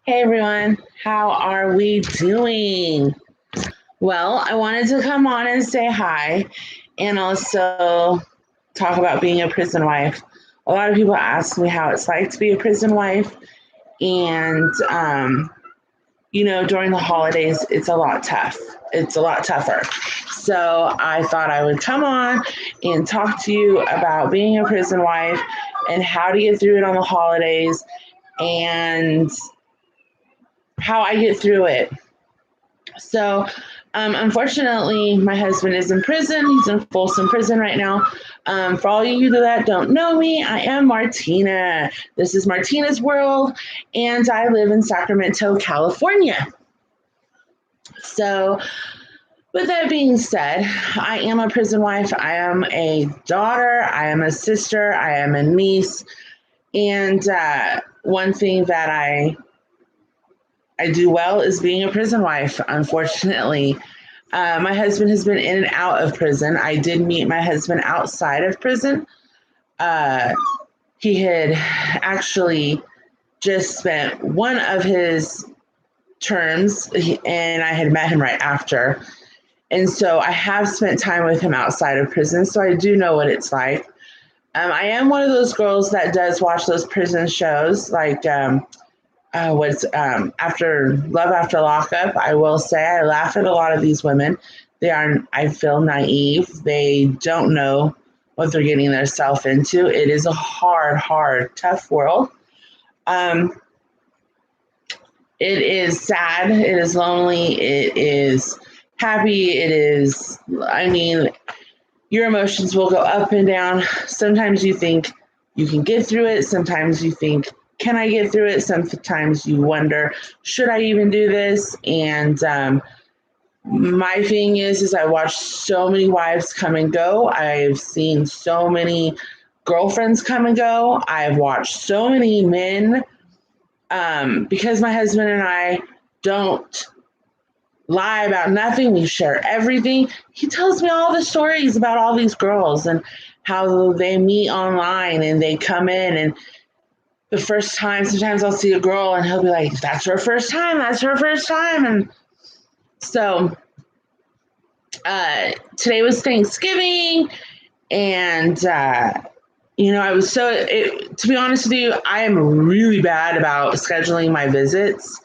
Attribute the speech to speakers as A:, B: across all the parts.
A: Hey everyone, how are we doing? Well, I wanted to come on and say hi and also talk about being a prison wife. A lot of people ask me how it's like to be a prison wife, and during the holidays, it's a lot tough. It's a lot tougher. So I thought I would come on and talk to you about being a prison wife and how to get through it on the holidays and how I get through it. So, unfortunately, my husband is in prison. He's in Folsom Prison right now. For all of you that don't know me, I am Martina. This is Martina's World, and I live in Sacramento, California. So, with that being said, I am a prison wife. I am a daughter. I am a sister. I am a niece. And one thing that I do well is being a prison wife, unfortunately. My husband has been in and out of prison. I did meet my husband outside of prison. He had actually just spent one of his terms, and I had met him right after. And so I have spent time with him outside of prison, so I do know what it's like. I am one of those girls that does watch those prison shows, like what's after Love After Lockup. I will say I laugh at a lot of these women. They are, I feel, naive. They don't know what they're getting themselves into. It is a hard, tough world. Um, it is sad. It is lonely. It is happy. It is, I mean, your emotions will go up and down. Sometimes you think you can get through it. Sometimes you think, can I get through it? Sometimes you wonder, should I even do this? And my thing is I watch so many wives come and go. I've seen so many girlfriends come and go. I've watched so many men because my husband and I don't lie about nothing. We share everything. He tells me all the stories about all these girls and how they meet online and they come in, and the first time, sometimes I'll see a girl and he'll be like, that's her first time. That's her first time. And so today was Thanksgiving, and I was to be honest with you, I am really bad about scheduling my visits.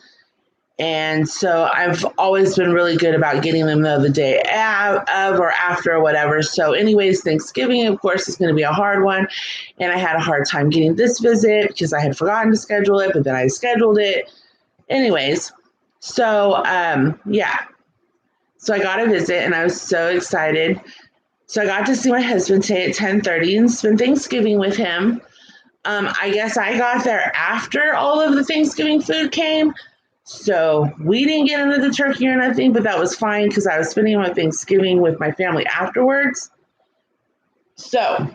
A: And so I've always been really good about getting them the day of or after or whatever. So anyways, Thanksgiving, of course, is going to be a hard one. And I had a hard time getting this visit because I had forgotten to schedule it, but then I scheduled it. Anyways, so yeah. So I got a visit and I was so excited. So I got to see my husband today at 10:30 and spend Thanksgiving with him. I guess I got there after all of the Thanksgiving food came. So we didn't get into the turkey or nothing, but that was fine because I was spending my Thanksgiving with my family afterwards. So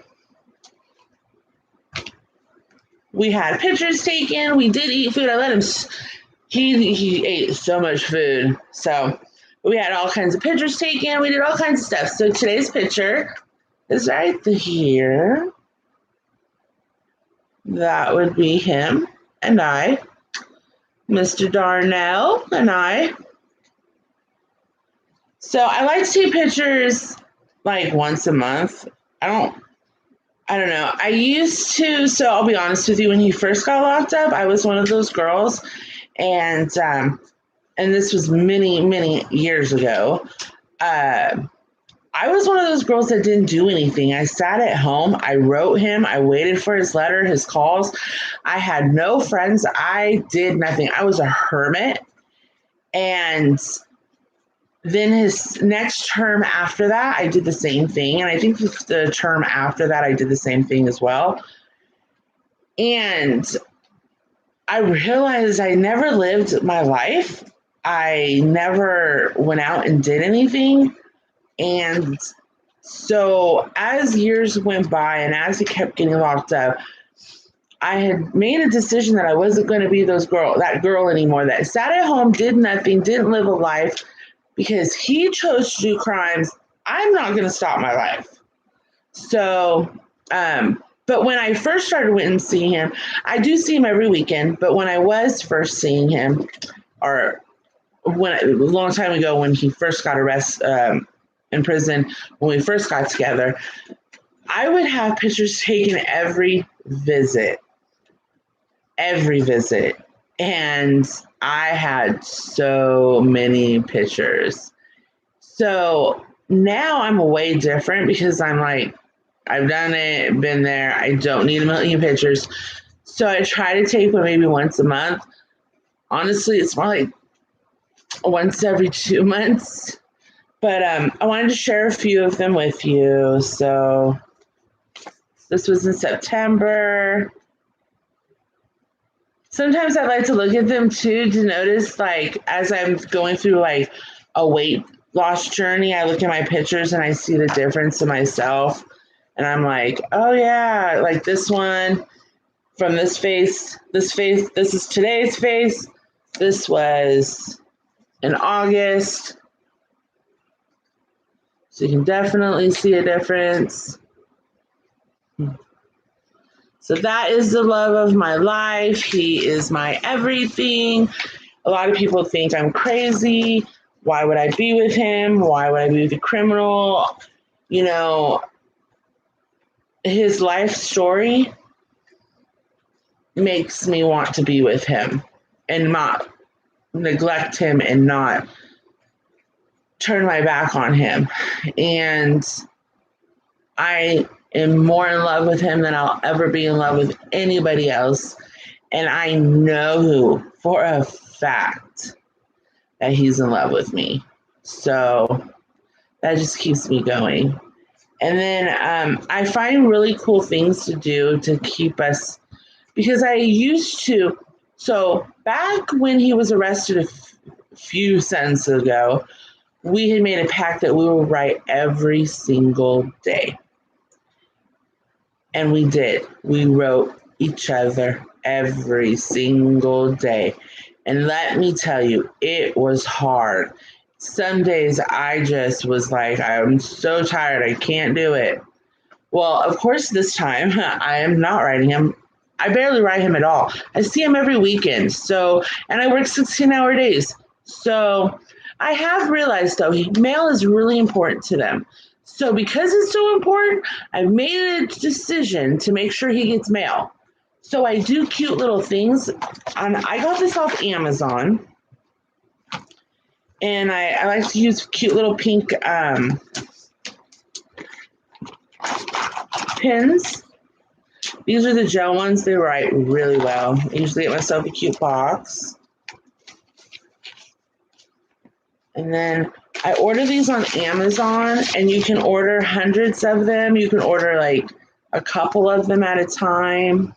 A: we had pictures taken. We did eat food. I let him. He ate so much food. So we had all kinds of pictures taken. We did all kinds of stuff. So today's picture is right here. That would be him and I. Mr. Darnell and I. So I like to take pictures like once a month. I don't know. I used to, so I'll be honest with you, when he first got locked up, I was one of those girls, and this was many years ago. I was one of those girls that didn't do anything. I sat at home. I wrote him. I waited for his letter, his calls. I had no friends. I did nothing. I was a hermit. And then his next term after that, I did the same thing. And I think the term after that, I did the same thing as well. And I realized I never lived my life. I never went out and did anything. And so as years went by and as he kept getting locked up, I had made a decision that I wasn't going to be that girl anymore that sat at home, did nothing, didn't live a life because he chose to do crimes. I'm not going to stop my life. So But when I first started went and seeing him, I do see him every weekend. But when I was first seeing him, or a long time ago when he first got arrested in prison, when we first got together, I would have pictures taken every visit. And I had so many pictures. So now I'm way different because I'm like, I've done it, been there. I don't need a million pictures. So I try to take one maybe once a month. Honestly, it's more like once every 2 months. But I wanted to share a few of them with you. So this was in September. Sometimes I like to look at them too to notice, like, as I'm going through like a weight loss journey, I look at my pictures and I see the difference in myself. And I'm like, oh yeah, like this one from this face, this is today's face. This was in August. So you can definitely see a difference. So that is the love of my life. He is my everything. A lot of people think I'm crazy. Why would I be with him? Why would I be with a criminal? You know, his life story makes me want to be with him and not neglect him and not turn my back on him. And I am more in love with him than I'll ever be in love with anybody else. And I know for a fact that he's in love with me. So that just keeps me going. And then I find really cool things to do to keep us, because I used to, so back when he was arrested a few sentences ago, we had made a pact that we would write every single day. And we did. We wrote each other every single day. And let me tell you, it was hard. Some days I just was like, I'm so tired, I can't do it. Well, of course, this time I am not writing him. I barely write him at all. I see him every weekend. So, and I work 16-hour days. So I have realized, though, mail is really important to them. So because it's so important, I've made a decision to make sure he gets mail. So I do cute little things. I got this off Amazon. And I like to use cute little pink pins. These are the gel ones. They write really well. I usually get myself a cute box. And then I order these on Amazon, and you can order hundreds of them. You can order like a couple of them at a time.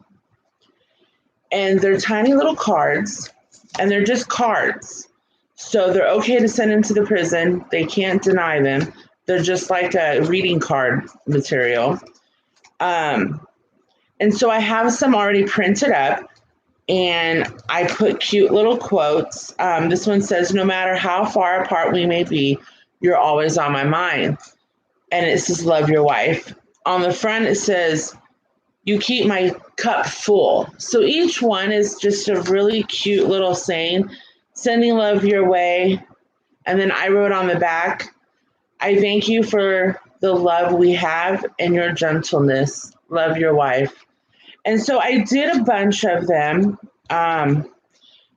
A: And they're tiny little cards, and they're just cards. So they're okay to send into the prison. They can't deny them. They're just like a reading card material. And so I have some already printed up, and I put cute little quotes. This one says, no matter how far apart we may be, you're always on my mind. And it says, love your wife. On the front, it says, you keep my cup full. So each one is just a really cute little saying, sending love your way. And then I wrote on the back, I thank you for the love we have and your gentleness. Love your wife. And so I did a bunch of them.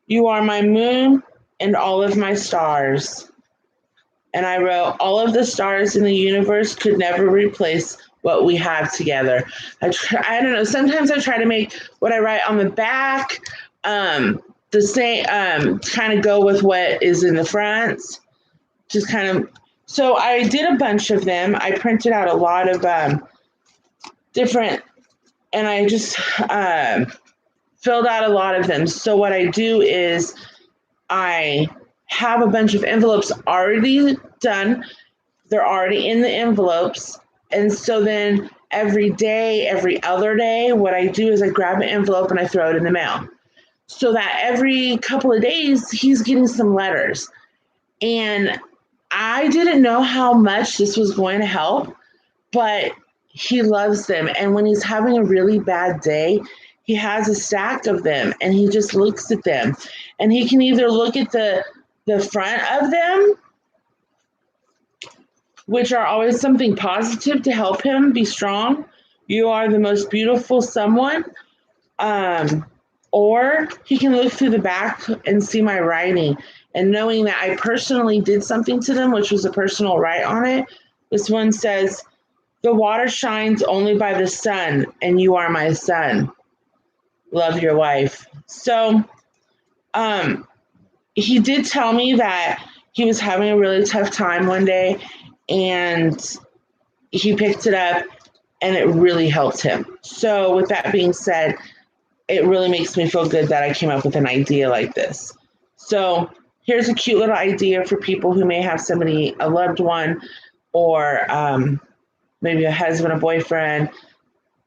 A: You are my moon and all of my stars. And I wrote, all of the stars in the universe could never replace what we have together. I don't know. Sometimes I try to make what I write on the back the same, kind of go with what is in the front. Just kind of. So I did a bunch of them. I printed out a lot of different, and I just filled out a lot of them. So what I do is I have a bunch of envelopes already done. They're already in the envelopes. And so then every day, every other day, what I do is I grab an envelope and I throw it in the mail. So that every couple of days, he's getting some letters. And I didn't know how much this was going to help, but he loves them. And when he's having a really bad day, he has a stack of them and he just looks at them. And he can either look at the front of them, which are always something positive to help him be strong. You are the most beautiful someone. Or he can look through the back and see my writing. And knowing that I personally did something to them, which was a personal write on it. This one says, "The water shines only by the sun, and you are my son. Love, your wife." So he did tell me that he was having a really tough time one day, and he picked it up, and it really helped him. So with that being said, it really makes me feel good that I came up with an idea like this. So here's a cute little idea for people who may have somebody, a loved one, or maybe a husband, a boyfriend,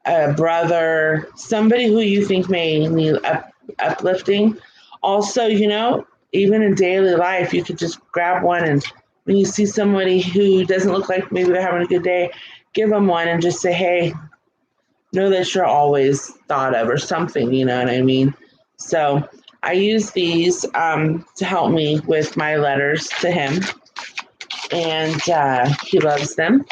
A: a brother, somebody who you think may need uplifting. Also, even in daily life, you could just grab one, and when you see somebody who doesn't look like maybe they're having a good day, give them one and just say, "Hey, know that you're always thought of," or something, you know what I mean? So I use these to help me with my letters to him, and he loves them.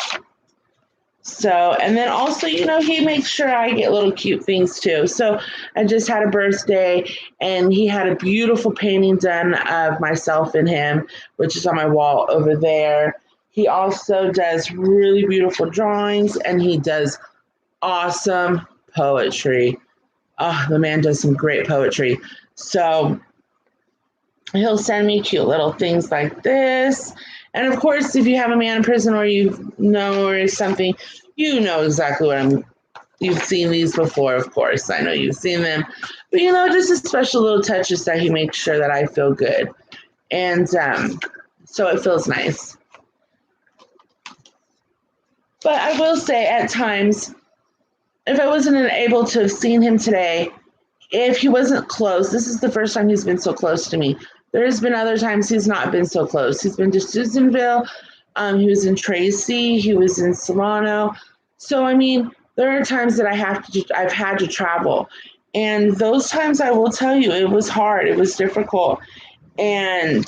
A: So, and then also, he makes sure I get little cute things too. So I just had a birthday, and he had a beautiful painting done of myself and him, which is on my wall over there. He also does really beautiful drawings, and he does awesome poetry. Oh, the man does some great poetry. So he'll send me cute little things like this. And of course, if you have a man in prison or or something, you know exactly you've seen these before, of course. I know you've seen them. But, just a special little touches that he makes sure that I feel good. And so it feels nice. But I will say at times, if I wasn't able to have seen him today, if he wasn't close, this is the first time he's been so close to me. There's been other times he's not been so close. He's been to Susanville. He was in Tracy. He was in Solano. So, I mean, there are times that I've had to travel. And those times, I will tell you, it was hard. It was difficult. And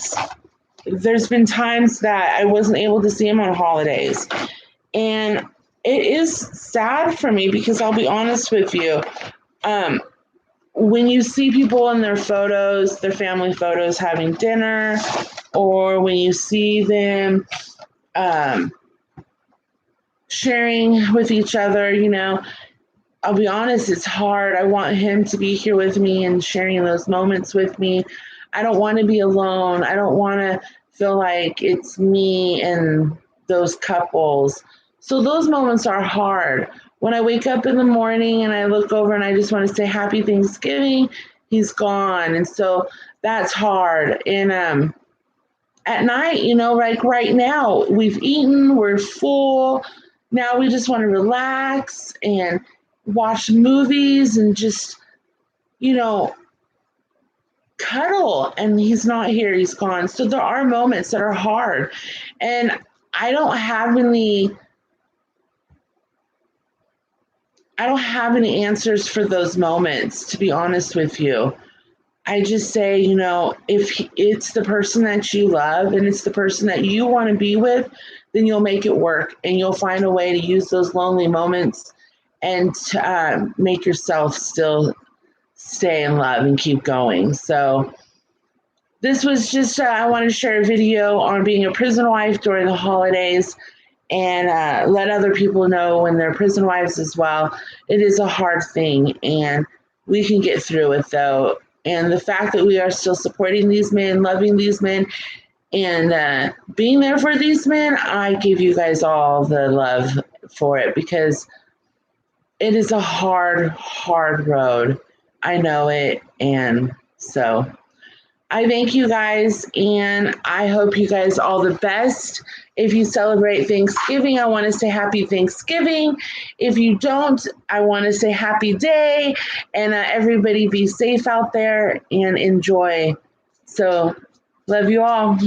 A: there's been times that I wasn't able to see him on holidays. And it is sad for me because I'll be honest with you. When you see people in their photos, their family photos having dinner, or when you see them sharing with each other, I'll be honest, it's hard. I want him to be here with me and sharing those moments with me. I don't want to be alone. I don't want to feel like it's me and those couples. So those moments are hard. When I wake up in the morning and I look over and I just want to say Happy Thanksgiving, he's gone. And so that's hard. And at night, like right now, we've eaten, we're full. Now we just want to relax and watch movies and just, cuddle. And he's not here, he's gone. So there are moments that are hard. And I don't have any answers for those moments, to be honest with you. I just say, if it's the person that you love and it's the person that you want to be with, then you'll make it work and you'll find a way to use those lonely moments and to make yourself still stay in love and keep going. So this was just, I wanted to share a video on being a prison wife during the holidays and let other people know when they're prison wives as well. It is a hard thing, and we can get through it, though. And the fact that we are still supporting these men, loving these men, and being there for these men, I give you guys all the love for it because it is a hard, hard road. I know it, and so I thank you guys, and I hope you guys all the best. If you celebrate Thanksgiving, I want to say Happy Thanksgiving. If you don't, I want to say Happy Day, and everybody be safe out there and enjoy. So, love you all.